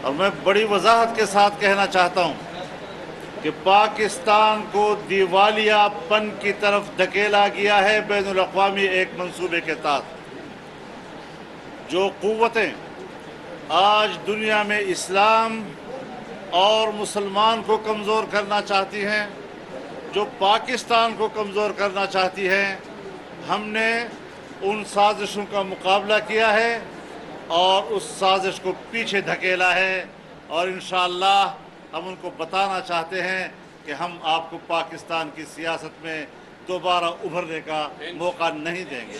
اور میں بڑی وضاحت کے ساتھ کہنا چاہتا ہوں کہ پاکستان کو دیوالیہ پن کی طرف دھکیلا گیا ہے بین الاقوامی ایک منصوبے کے تحت۔ جو قوتیں آج دنیا میں اسلام اور مسلمان کو کمزور کرنا چاہتی ہیں، جو پاکستان کو کمزور کرنا چاہتی ہیں، ہم نے ان سازشوں کا مقابلہ کیا ہے اور اس سازش کو پیچھے دھکیلا ہے، اور انشاءاللہ ہم ان کو بتانا چاہتے ہیں کہ ہم آپ کو پاکستان کی سیاست میں دوبارہ ابھرنے کا موقع نہیں دیں گے۔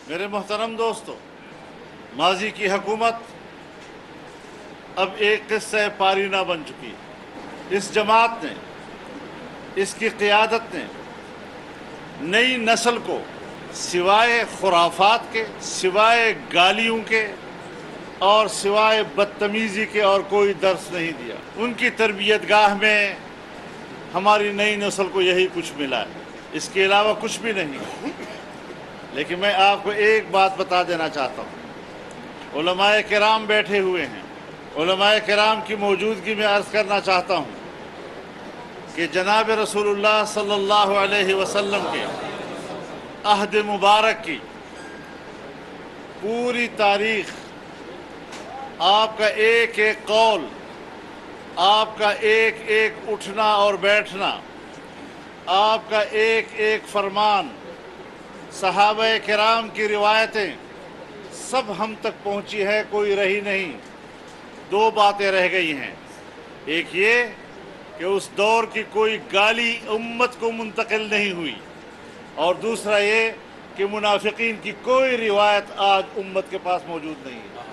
میرے محترم دوستو، ماضی کی حکومت اب ایک قصہ پارینہ بن چکی ہے۔ اس جماعت نے، اس کی قیادت نے نئی نسل کو سوائے خرافات کے، سوائے گالیوں کے اور سوائے بدتمیزی کے اور کوئی درس نہیں دیا۔ ان کی تربیت گاہ میں ہماری نئی نسل کو یہی کچھ ملا ہے، اس کے علاوہ کچھ بھی نہیں۔ لیکن میں آپ کو ایک بات بتا دینا چاہتا ہوں، علماء کرام بیٹھے ہوئے ہیں، علماء کرام کی موجودگی میں عرض کرنا چاہتا ہوں کہ جناب رسول اللہ صلی اللہ علیہ وسلم کے عہد مبارک کی پوری تاریخ، آپ کا ایک ایک قول، آپ کا ایک ایک اٹھنا اور بیٹھنا، آپ کا ایک ایک فرمان، صحابہ کرام کی روایتیں سب ہم تک پہنچی ہے، کوئی رہی نہیں۔ دو باتیں رہ گئی ہیں، ایک یہ کہ اس دور کی کوئی گالی امت کو منتقل نہیں ہوئی، اور دوسرا یہ کہ منافقین کی کوئی روایت آج امت کے پاس موجود نہیں ہے۔